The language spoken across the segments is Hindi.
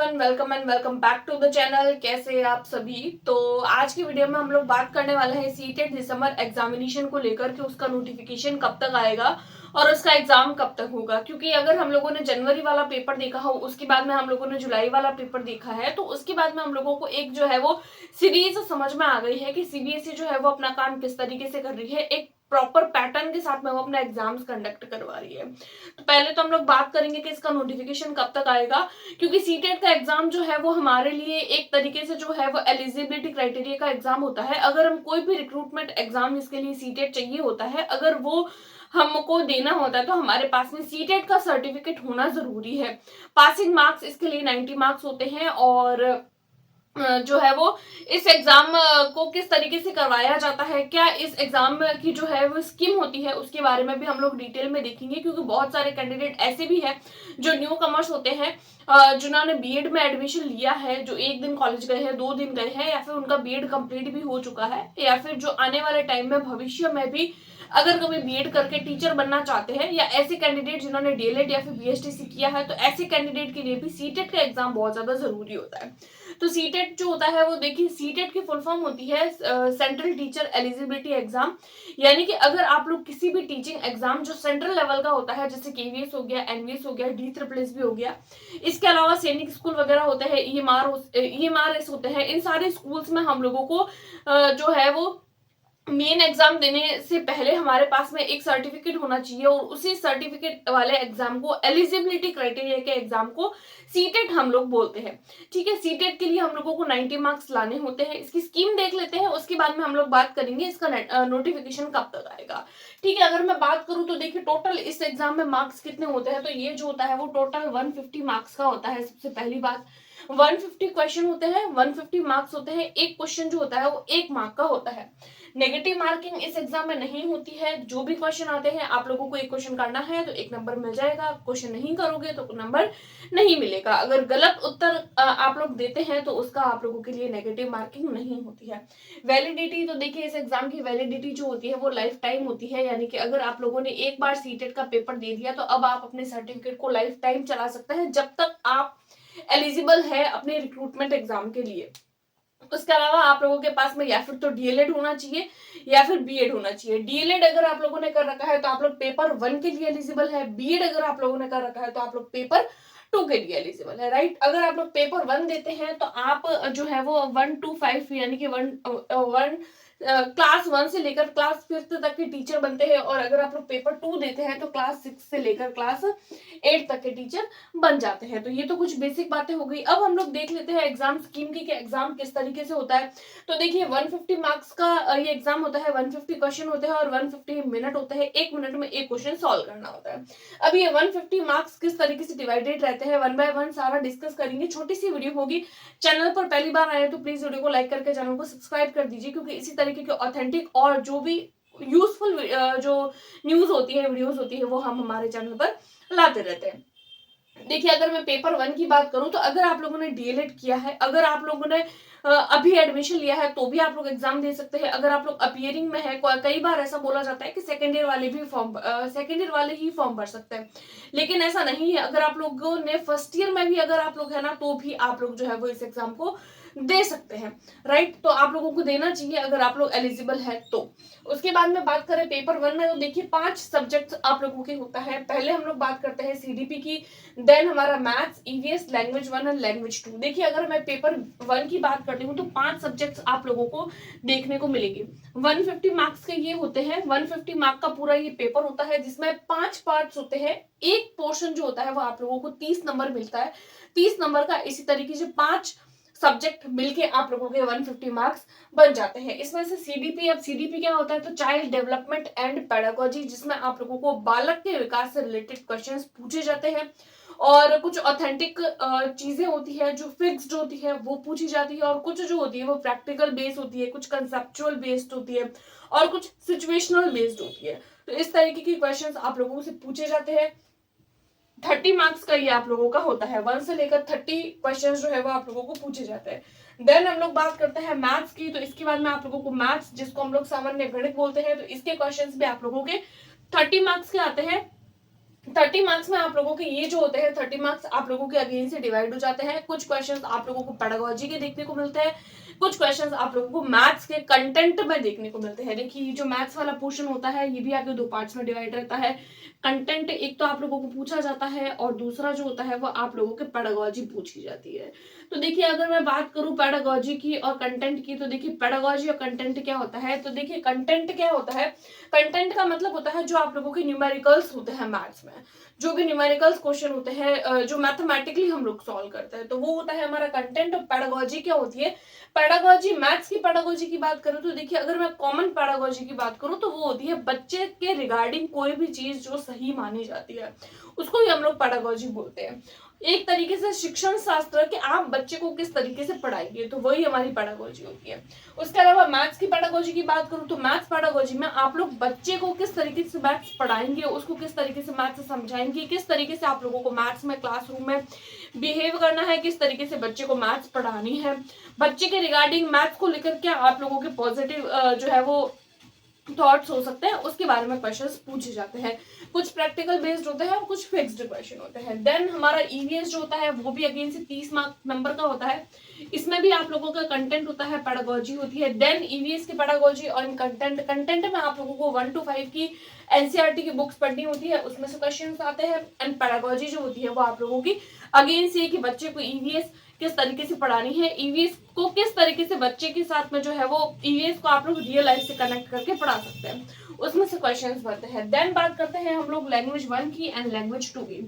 Everyone, welcome and welcome back to the channel. कैसे हैं आप सभी। तो आज की वीडियो में हम लोग बात करने वाले हैं सीटेट दिसंबर एग्जामिनेशन को लेकर के उसका नोटिफिकेशन कब तक आएगा और उसका एग्जाम कब तक होगा। क्योंकि अगर हम लोगों ने जनवरी वाला पेपर देखा हो, उसके बाद में हम लोगों ने जुलाई वाला पेपर देखा है, तो उसके बाद में हम लोगों को एक जो है वो सीरीज समझ में आ गई है कि सीबीएसई जो है वो अपना काम किस तरीके से कर रही है। एक प्रॉपर पैटर्न के साथ में वो अपना एग्जाम्स कंडक्ट करवा रही है। तो पहले तो हम लोग बात करेंगे कि इसका नोटिफिकेशन कब तक आएगा, क्योंकि सीटेट का एग्जाम जो है वो हमारे लिए एक तरीके से जो है वो एलिजिबिलिटी क्राइटेरिया का एग्जाम होता है। अगर हम कोई भी रिक्रूटमेंट एग्जाम जिसके लिए सीटेट चाहिए होता है, अगर वो हमको देना होता है तो हमारे पास में सीटेट का सर्टिफिकेट होना जरूरी है। पासिंग मार्क्स इसके लिए 90 मार्क्स होते हैं और जो है वो इस एग्जाम को किस तरीके से करवाया जाता है, क्या इस एग्जाम की जो है वो स्कीम होती है, उसके बारे में भी हम लोग डिटेल में देखेंगे। क्योंकि बहुत सारे कैंडिडेट ऐसे भी हैं जो न्यू कमर्स होते हैं, जिन्होंने बीएड में एडमिशन लिया है, जो एक दिन कॉलेज गए हैं, 2 दिन गए हैं, या फिर उनका बीएड कंप्लीट भी हो चुका है, या फिर जो आने वाले टाइम में भविष्य में भी अगर कभी बीएड करके टीचर बनना चाहते हैं, या ऐसे कैंडिडेट जिन्होंने डीएलएड या फिर बीएसटीसी किया है, तो ऐसे कैंडिडेट के लिए भी सीटेट का एग्जाम बहुत ज्यादा जरूरी होता है। तो सीटेट जो होता है वो देखिए, सीटेट की फुल फॉर्म होती है सेंट्रल टीचर एलिजिबिलिटी एग्जाम। यानी कि अगर आप लोग किसी भी टीचिंग एग्जाम जो सेंट्रल लेवल का होता है, जैसे केवीएस हो गया, एनवीएस हो गया, DSSS भी हो गया, इसके अलावा सैनिक स्कूल वगैरह होते हैं, ईएमआरएस होते हैं, इन सारे स्कूल्स में हम लोगों को जो है वो मेन एग्जाम देने से पहले हमारे पास में एक सर्टिफिकेट होना चाहिए, और उसी सर्टिफिकेट वाले एग्जाम को, एलिजिबिलिटी क्राइटेरिया के एग्जाम को सीटेट हम लोग बोलते हैं। ठीक है, सीटेट के लिए हम लोगों को 90 मार्क्स लाने होते हैं। इसकी स्कीम देख लेते हैं, उसके बाद में हम लोग बात करेंगे इसका नोटिफिकेशन कब तक आएगा। ठीक है, अगर मैं बात करूं तो देखिए टोटल इस एग्जाम में मार्क्स कितने होते हैं, तो ये जो होता है वो टोटल 150 मार्क्स का होता है। सबसे पहली बात, 150 क्वेश्चन होते हैं, 150 मार्क्स होते हैं। एक क्वेश्चन जो होता है वो 1 मार्क का होता है। नेगेटिव मार्किंग इस एग्जाम में नहीं होती है। जो भी क्वेश्चन आते हैं, आप लोगों को एक क्वेश्चन करना है तो 1 नंबर मिल जाएगा, क्वेश्चन नहीं करोगे तो नंबर नहीं मिलेगा। अगर गलत उत्तर आप लोग देते हैं तो उसका आप लोगों के लिए नेगेटिव मार्किंग नहीं होती है। वैलिडिटी तो देखिए, इस एग्जाम की वैलिडिटी जो होती है वो लाइफ टाइम होती है। यानी कि अगर आप लोगों ने एक बार सीटेट का पेपर दे दिया तो अब आप अपने सर्टिफिकेट को लाइफ टाइम चला सकते हैं, जब तक आप एलिजिबल है अपने रिक्रूटमेंट एग्जाम के लिए। उसके अलावा आप लोगों के पास में या फिर तो डीएलएड होना चाहिए या फिर बीएड होना चाहिए। डीएलएड अगर आप लोगों ने कर रखा है तो आप लोग पेपर 1 के लिए एलिजिबल है। बीएड अगर आप लोगों ने कर रखा है तो आप लोग पेपर 2 के लिए एलिजिबल है। राइट, अगर आप लोग पेपर 1 देते हैं तो आप जो है वो 1 to 5 यानी कि क्लास 1 से लेकर क्लास 5 तक के टीचर बनते हैं। और अगर आप लोग पेपर 2 देते हैं तो क्लास 6 से लेकर क्लास 8 तक के टीचर बन जाते हैं। तो ये तो कुछ बेसिक बातें हो गई। अब हम लोग देख लेते हैं एग्जाम स्कीम की कि एग्जाम किस तरीके से होता है। तो देखिए, 150 मार्क्स का ये एग्जाम होता है, 150 क्वेश्चन होते हैं और 150 मिनट होते हैं। 1 मिनट में एक क्वेश्चन सॉल्व करना होता है। अब ये 150 मार्क्स किस तरीके से डिवाइडेड रहते हैं, 1 बाय 1 सारा डिस्कस करेंगे। छोटी सी वीडियो होगी। चैनल पर पहली बार आए तो प्लीज वीडियो को लाइक करके चैनल को सब्सक्राइब कर दीजिए, क्योंकि इसी तरीके के ऑथेंटिक और जो भी यूजफुल जो न्यूज होती है, वीडियोस होती है, वो हम हमारे चैनल पर लाते रहते हैं। देखिए, अगर मैं पेपर 1 की बात करूं तो अगर आप लोगों ने डीएलएड किया है, अगर आप लोगों ने अभी एडमिशन लिया है तो भी आप लोग एग्जाम दे सकते हैं। अगर आप लोग अपीयरिंग में है, कई बार ऐसा बोला जाता है कि सेकेंड ईयर वाले ही फॉर्म भर सकते हैं, लेकिन ऐसा नहीं है। अगर आप लोगों ने फर्स्ट ईयर में भी अगर आप लोग है ना, तो भी आप लोग जो है वो इस एग्जाम को दे सकते हैं। राइट, तो आप लोगों को देना चाहिए अगर आप लोग एलिजिबल है तो। उसके बाद में बात करें पेपर 1 में, तो देखिए 5 सब्जेक्ट आप लोगों के होता है। पहले हम लोग बात करते हैं सीडीपी की, देन हमारा मैथ्स, ईवीएस, लैंग्वेज 1 और लैंग्वेज 2। देखिए, अगर मैं पेपर 1 की बात करती हूँ तो 5 सब्जेक्ट्स आप लोगों को देखने को मिलेंगे। 150 मार्क्स के ये होते हैं। 150 मार्क का पूरा ये पेपर होता है, जिसमें 5 पार्ट्स होते हैं। एक पोर्शन जो होता है वो आप लोगों को 30 नंबर मिलता है। 30 नंबर का इसी तरीके से 5 सब्जेक्ट मिलके आप लोगों के 150 मार्क्स बन जाते हैं। इसमें से सीडीपी, अब सीडीपी क्या होता है, तो चाइल्ड डेवलपमेंट एंड पेडागोजी, जिसमें आप लोगों को बालक के विकास से रिलेटेड क्वेश्चंस पूछे जाते हैं, और कुछ ऑथेंटिक चीजें होती है जो फिक्स्ड होती है वो पूछी जाती है, और कुछ जो होती है वो प्रैक्टिकल बेस्ड होती है, कुछ कंसेप्चुअल बेस्ड होती है, और कुछ सिचुएशनल बेस्ड होती है। तो इस तरीके की क्वेश्चंस आप लोगों से पूछे जाते हैं। 30 मार्क्स का ये आप लोगों का होता है। 1 से लेकर 30 क्वेश्चन जो है वो आप लोगों को पूछे जाते हैं। देन हम लोग बात करते हैं मैथ्स की, तो इसके बाद में आप लोगों को मैथ्स, जिसको हम लोग सामान्य गणित बोलते हैं, तो इसके क्वेश्चंस भी आप लोगों के 30 मार्क्स के आते हैं। 30 मार्क्स में आप लोगों के ये जो होते हैं 30 मार्क्स आप लोगों के अगेन से डिवाइड हो जाते हैं। कुछ क्वेश्चंस आप लोगों को पेडागोजी के देखने को मिलते हैं, कुछ क्वेश्चंस आप लोगों को मैथ्स के कंटेंट में देखने को मिलते हैं। देखिए जो मैथ्स वाला पोर्शन होता है ये भी आपके दो पार्ट्स में डिवाइड रहता है। कंटेंट एक तो आप लोगों को पूछा जाता है और दूसरा जो होता है वो आप लोगों के पेडागोजी पूछी जाती है। तो देखिए अगर मैं बात करूं पेडागोजी की और कंटेंट की, तो देखिए पेडागोजी और कंटेंट क्या होता है। तो देखिए कंटेंट क्या होता है, कंटेंट का मतलब होता है जो आप लोगों के न्यूमेरिकल्स होते हैं मैथ्स में, जो भी न्यूमेरिकल्स क्वेश्चन होते हैं जो मैथमेटिकली हम लोग सॉल्व करते हैं, तो वो होता है हमारा कंटेंट। और पेडागोजी क्या होती है, पेडागोजी मैथ्स की पेडागोजी की बात करूं तो देखिए अगर मैं कॉमन पेडागोजी की बात करूं तो वो होती है बच्चे के रिगार्डिंग कोई भी चीज जो सही मानी जाती है उसको ही हम लोग पेडागोजी बोलते हैं। एक तरीके से शिक्षण शास्त्र कि आप बच्चे को किस तरीके से पढ़ाएंगे, तो वही हमारी पेडागोजी होती है। उसके अलावा मैथ्स की पेडागोजी की बात करूं तो मैथ्स पेडागोजी में आप लोग बच्चे को किस तरीके से मैथ्स पढ़ाएंगे, उसको किस तरीके से मैथ्स समझाएंगे, किस तरीके से आप लोगों को मैथ्स में क्लासरूम में बिहेव करना है, किस तरीके से बच्चे को मैथ्स पढ़ानी है, बच्चे के रिगार्डिंग मैथ्स को लेकर क्या आप लोगों के पॉजिटिव जो है वो थॉट्स हो सकते हैं, उसके बारे में क्वेश्चंस पूछे जाते हैं। कुछ प्रैक्टिकल बेस्ड होते हैं और कुछ फिक्स्ड क्वेश्चन होते हैं। देन हमारा ईवीएस जो होता है वो भी अगेन से 30 मार्क नंबर का होता है। इसमें भी आप लोगों का कंटेंट होता है, पेडागोजी होती है। देन ईवीएस की पेडागोजी और कंटेंट में आप लोगों को 1 to 5 की एनसीईआरटी की बुक्स पढ़नी होती है, उसमें से क्वेश्चन आते हैं। एंड पेडागोजी जो होती है वो आप लोगों की अगेन से कि बच्चे को ईवीएस किस तरीके से पढ़ानी है, ईवीएस को किस तरीके से बच्चे के साथ में जो है वो ईवीएस को आप लोग रियल लाइफ से कनेक्ट करके पढ़ा सकते हैं, उसमें से क्वेश्चंस बनते हैं। देन बात करते हैं हम लोग लैंग्वेज 1 की एंड लैंग्वेज 2 की।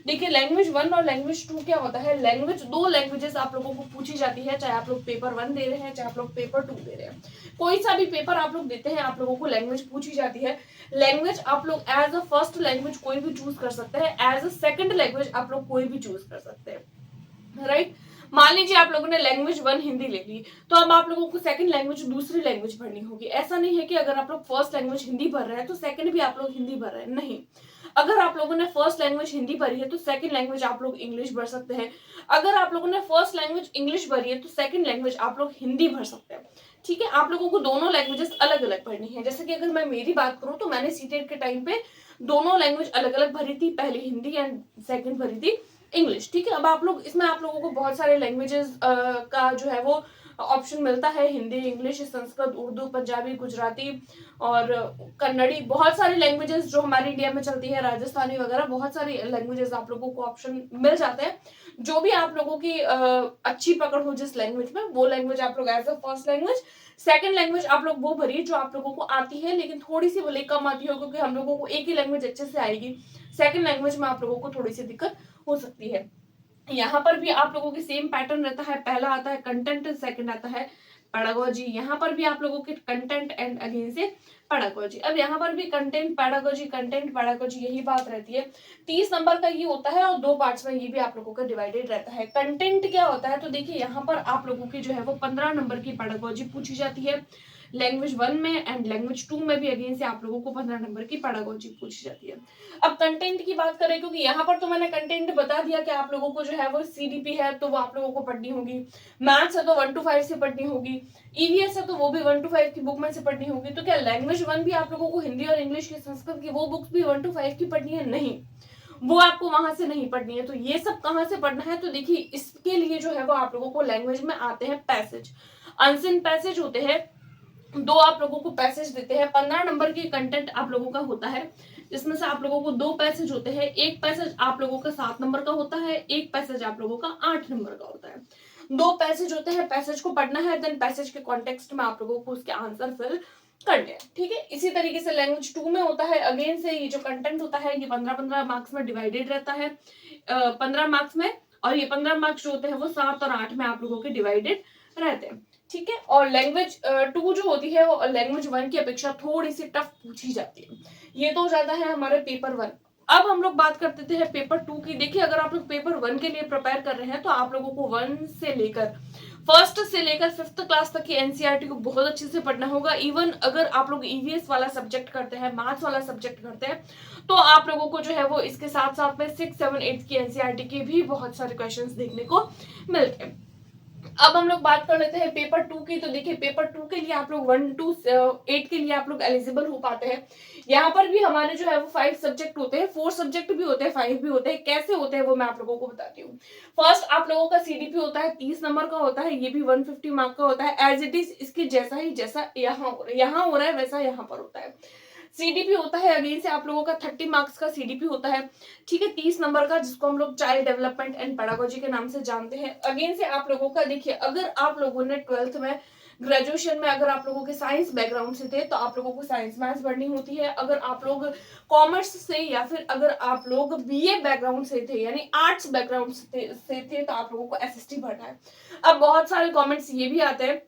देखिए लैंग्वेज 1 और लैंग्वेज 2 क्या होता है, लैंग्वेज दो लैंग्वेजेस आप लोगों को पूछी जाती है, चाहे आप लोग पेपर 1 दे रहे हैं चाहे आप लोग पेपर 2 दे रहे हैं, कोई सा भी पेपर आप लोग देते हैं आप लोगों को लैंग्वेज पूछी जाती है। लैंग्वेज आप लोग एज अ फर्स्ट लैंग्वेज कोई भी चूज कर सकते हैं, एज अ सेकंड लैंग्वेज आप लोग कोई भी चूज कर सकते हैं, राइट। मान लीजिए आप लोगों ने लैंग्वेज 1 हिंदी ले ली, तो अब आप लोगों को सेकंड लैंग्वेज दूसरी लैंग्वेज पढ़नी होगी। ऐसा नहीं है कि अगर आप लोग फर्स्ट लैंग्वेज हिंदी पढ़ रहे हैं तो सेकंड भी आप लोग हिंदी पढ़ रहे हैं, नहीं। अगर आप लोगों ने फर्स्ट लैंग्वेज हिंदी पढ़ी है तो सेकंड लैंग्वेज आप लोग इंग्लिश पढ़ सकते हैं। अगर आप लोगों ने फर्स्ट लैंग्वेज इंग्लिश पढ़ी है तो सेकंड लैंग्वेज आप लोग हिंदी पढ़ सकते हैं, ठीक है। आप लोगों को दोनों लैंग्वेजेस अलग अलग पढ़नी है। जैसे कि अगर मैं मेरी बात करूं तो मैंने सीटेट के टाइम पे दोनों लैंग्वेज अलग अलग भरी थी, पहले हिंदी एंड सेकंड भरी थी इंग्लिश, ठीक है। अब आप लोग इसमें आप लोगों को बहुत सारे लैंग्वेजेस का जो है वो ऑप्शन मिलता है, हिंदी, इंग्लिश, संस्कृत, उर्दू, पंजाबी, गुजराती और कन्नड़ी, बहुत सारी लैंग्वेजेस जो हमारे इंडिया में चलती है, राजस्थानी वगैरह, बहुत सारी लैंग्वेजेस आप लोगों को ऑप्शन मिल जाते हैं। जो भी आप लोगों की अच्छी पकड़ हो जिस लैंग्वेज में, वो लैंग्वेज आप लोग as a first language, second language आप लोग वो भरिए जो आप लोगों को आती है, लेकिन थोड़ी सी भले कम आती हो, क्योंकि हम लोगों को एक ही लैंग्वेज अच्छे से आएगी, सेकंड लैंग्वेज में आप लोगों को थोड़ी सी दिक्कत हो सकती है। यहाँ पर भी आप लोगों की सेम पैटर्न रहता है, पहला आता है कंटेंट, सेकंड आता है पेडागोजी। यहाँ पर भी आप लोगों के कंटेंट एंड अगेन से पेडागोजी। अब यहाँ पर भी कंटेंट पेडागोजी यही बात रहती है। 30 नंबर का ये होता है और दो पार्ट्स में ये भी आप लोगों का डिवाइडेड रहता है। कंटेंट क्या होता है, तो देखिए यहाँ पर आप लोगों की जो है वो 15 नंबर की पेडागोजी पूछी जाती है लैंग्वेज 1 में, एंड लैंग्वेज 2 में भी अगेन से आप लोगों को 15 नंबर की पेडागोजी पूछी जाती है। अब कंटेंट की बात करें, क्योंकि यहाँ पर तो मैंने कंटेंट बता दिया कि आप लोगों को जो है वो सीडीपी है तो वो आप लोगों को पढ़नी होगी, मैथ्स है तो 1 to 5 से पढ़नी होगी, ईवीएस है तो वो भी 1 to 5 की बुक में से पढ़नी होगी। तो क्या लैंग्वेज 1 भी आप लोगों को हिंदी और इंग्लिश की, संस्कृत की वो बुक्स भी 1 to 5 की पढ़नी है? नहीं, वो आपको वहां से नहीं पढ़नी है। तो ये सब कहाँ से पढ़ना है, तो देखिए इसके लिए जो है वो आप लोगों को लैंग्वेज में आते हैं पैसेज, अनसिन पैसेज होते हैं, दो आप लोगों को पैसेज देते हैं। 15 नंबर की कंटेंट आप लोगों का होता है, जिसमें से आप लोगों को दो पैसेज होते हैं, एक पैसेज आप लोगों का 7 नंबर का होता है, एक पैसेज आप लोगों का 8 नंबर का होता है। दो पैसेज होते हैं, पैसेज को पढ़ना है, देन पैसेज के कॉन्टेक्स्ट में आप लोगों को उसके आंसर फिल करने हैं, ठीक है। इसी तरीके से लैंग्वेज 2 में होता है, अगेन से ये जो कंटेंट होता है ये 15-15 मार्क्स में डिवाइडेड रहता है, 15 मार्क्स में, और ये 15 मार्क्स जो होते हैं वो 7 और 8 में आप लोगों के डिवाइडेड रहते हैं, ठीक है। और लैंग्वेज 2 जो होती है वो लैंग्वेज 1 की अपेक्षा थोड़ी सी टफ पूछी जाती है। ये तो हो जाता है हमारे पेपर 1। अब हम लोग बात करते थे पेपर 2 की। देखिए अगर आप लोग पेपर 1 के लिए प्रिपेयर कर रहे हैं तो आप लोगों को 1 से लेकर फर्स्ट से लेकर 5th क्लास तक की एनसीईआरटी को बहुत अच्छे से पढ़ना होगा। इवन अगर आप लोग ईवीएस वाला सब्जेक्ट करते हैं, मैथ्स वाला सब्जेक्ट करते हैं, तो आप लोगों को जो है वो इसके साथ साथ में 6, 7, 8 की एनसीईआरटी के भी बहुत सारे क्वेश्चंस देखने को मिलते हैं। अब हम लोग बात कर लेते हैं पेपर 2 की। तो देखिए पेपर 2 के लिए आप लोग 1 to 8 के लिए आप लोग एलिजिबल हो पाते हैं। यहाँ पर भी हमारे जो है वो 5 सब्जेक्ट होते हैं, 4 सब्जेक्ट भी होते हैं, 5 भी होते हैं। कैसे होते हैं वो मैं आप लोगों को बताती हूँ। फर्स्ट आप लोगों का सीडीपी होता है, 30 नंबर का होता है, ये भी 150 मार्क का होता है। एज इट इज इसके जैसा ही जैसा यहाँ हो रहा है वैसा यहाँ पर होता है। सीडीपी होता है अगेन से आप लोगों का 30 मार्क्स का सीडीपी होता है, ठीक है, 30 नंबर का, जिसको हम लोग चाइल्ड डेवलपमेंट एंड पेडागोजी के नाम से जानते हैं। अगेन से आप लोगों का देखिए, अगर आप लोगों ने 12th में, ग्रेजुएशन में अगर आप लोगों के साइंस बैकग्राउंड से थे तो आप लोगों को साइंस मैथ्स पढ़नी होती है। अगर आप लोग कॉमर्स से या फिर अगर आप लोग बीए बैकग्राउंड से थे यानी आर्ट्स बैकग्राउंड से थे तो आप लोगों को एसएसटी पढ़ना है। अब बहुत सारे कॉमेंट्स ये भी आते हैं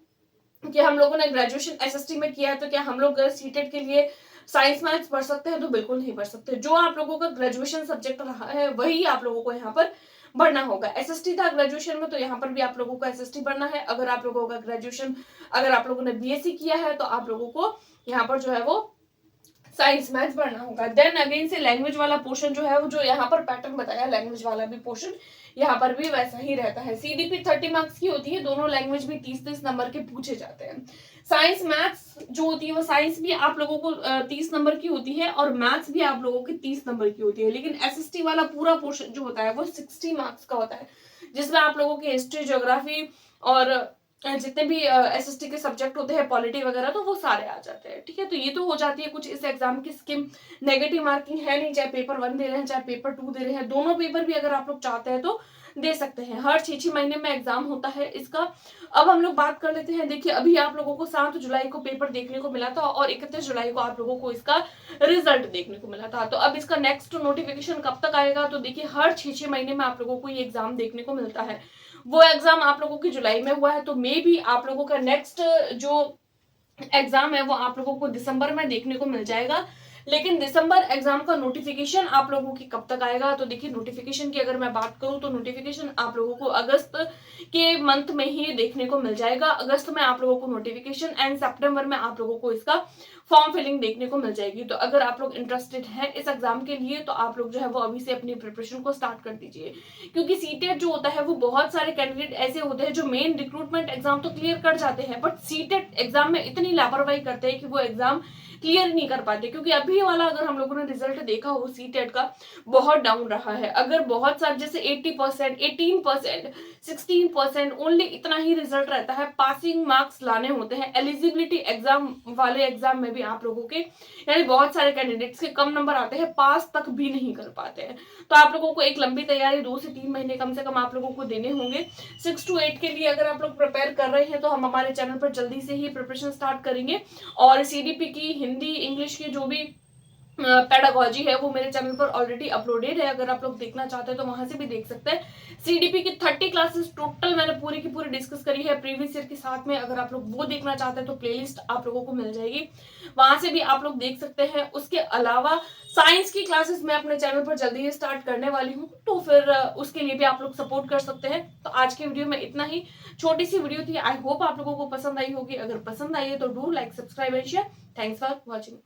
कि हम लोगों ने ग्रेजुएशन एसएसटी में किया है तो क्या हम लोग सीटेट के लिए साइंस मैथ्स पढ़ सकते हैं? तो बिल्कुल नहीं पढ़ सकते। जो आप लोगों का ग्रेजुएशन सब्जेक्ट रहा है वही आप लोगों को यहाँ पर बढ़ना होगा। एसएसटी था ग्रेजुएशन में तो यहाँ पर भी आप लोगों को एसएसटी बढ़ना है। अगर आप लोगों का ग्रेजुएशन, अगर आप लोगों ने बीएससी किया है तो आप लोगों को यहाँ पर जो है वो साइंस मैथ्स पढ़ना होगा। देन अगेन से लैंग्वेज वाला पोर्शन जो है वो, जो यहाँ पर पैटर्न बताया लैंग्वेज वाला भी पोर्शन यहाँ पर भी वैसा ही रहता है। सीडीपी 30 मार्क्स की होती है, दोनों लैंग्वेज भी 30-30 नंबर के पूछे जाते हैं। साइंस मैथ्स जो होती है वो साइंस भी आप लोगों को 30 नंबर की होती है और मैथ्स भी आप लोगों की 30 नंबर की होती है। लेकिन एसएसटी वाला पूरा पोर्शन जो होता है वो 60 मार्क्स का होता है, जिसमें आप लोगों की हिस्ट्री, ज्योग्राफी और जितने भी एसएसटी के सब्जेक्ट होते हैं, पॉलिटी वगैरह, तो वो सारे आ जाते हैं, ठीक है। तो ये तो हो जाती है कुछ इस एग्जाम की स्कीम। नेगेटिव मार्किंग है नहीं, चाहे पेपर 1 दे रहे हैं चाहे पेपर 2 दे रहे हैं, दोनों पेपर भी अगर आप लोग चाहते हैं तो दे सकते हैं। हर 6 महीने में एग्जाम होता है इसका। अब हम लोग बात कर लेते हैं, देखिए अभी आप लोगों को 7 जुलाई को पेपर देखने को मिला था और 31 जुलाई को आप लोगों को इसका रिजल्ट देखने को मिला था। तो अब इसका नेक्स्ट नोटिफिकेशन कब तक आएगा? तो देखिए हर 6 महीने में आप लोगों को ये एग्जाम देखने को मिलता है। वो एग्जाम आप लोगों की जुलाई में हुआ है तो मे भी आप लोगों का नेक्स्ट जो एग्जाम है वो आप लोगों को दिसंबर में देखने को मिल जाएगा। लेकिन दिसंबर एग्जाम का नोटिफिकेशन आप लोगों की कब तक आएगा? तो देखिए नोटिफिकेशन की अगर मैं बात करूं तो नोटिफिकेशन आप लोगों को अगस्त के मंथ में ही देखने को मिल जाएगा। अगस्त में आप लोगों को नोटिफिकेशन एंड सितंबर में आप लोगों को इसका फॉर्म फिलिंग देखने को मिल जाएगी। तो अगर आप लोग इंटरेस्टेड हैं इस एग्जाम के लिए तो आप लोग जो है वो अभी से अपनी प्रिपरेशन को स्टार्ट कर दीजिए, क्योंकि सीटेट जो होता है वो बहुत सारे कैंडिडेट ऐसे होते हैं जो मेन रिक्रूटमेंट एग्जाम तो क्लियर कर जाते हैं बट सीटेट एग्जाम में इतनी लापरवाही करते हैं कि वो एग्जाम क्लियर नहीं कर पाते। क्योंकि अभी वाला अगर हम लोगों ने रिजल्ट देखा हो सीटेट का, बहुत डाउन रहा है। अगर बहुत सारे जैसे 80%, 18%, 16% ओनली इतना ही रिजल्ट रहता है। पासिंग मार्क्स लाने होते हैं एलिजिबिलिटी एग्जाम वाले एग्जाम में भी आप लोगों के, यानी बहुत सारे कैंडिडेट्स के कम नंबर आते हैं, पास तक भी नहीं कर पाते हैं। तो आप लोगों को एक लंबी तैयारी 2 से 3 महीने कम से कम आप लोगों को देने होंगे। 6 to 8 के लिए अगर आप लोग प्रिपेयर कर रहे हैं तो हम हमारे चैनल पर जल्दी से ही प्रिपरेशन स्टार्ट करेंगे और सीडीपी की हिंदी, इंग्लिश की जो भी पेडागोजी है वो मेरे चैनल पर ऑलरेडी अपलोडेड है। अगर आप लोग देखना चाहते हैं तो वहां से भी देख सकते हैं। सीडीपी की 30 क्लासेस टोटल मैंने पूरी की पूरी डिस्कस करी है प्रीवियस ईयर के साथ में। अगर आप लोग वो देखना चाहते हैं तो प्लेलिस्ट आप लोगों को मिल जाएगी, वहां से भी आप लोग देख सकते हैं। उसके अलावा साइंस की क्लासेस मैं अपने चैनल पर जल्दी ही स्टार्ट करने वाली हूँ, तो फिर उसके लिए भी आप लोग सपोर्ट कर सकते हैं। तो आज की वीडियो में इतना ही, छोटी सी वीडियो थी। आई होप आप लोगों को पसंद आई होगी। अगर पसंद आई है तो do like, subscribe and share. Thanks for watching.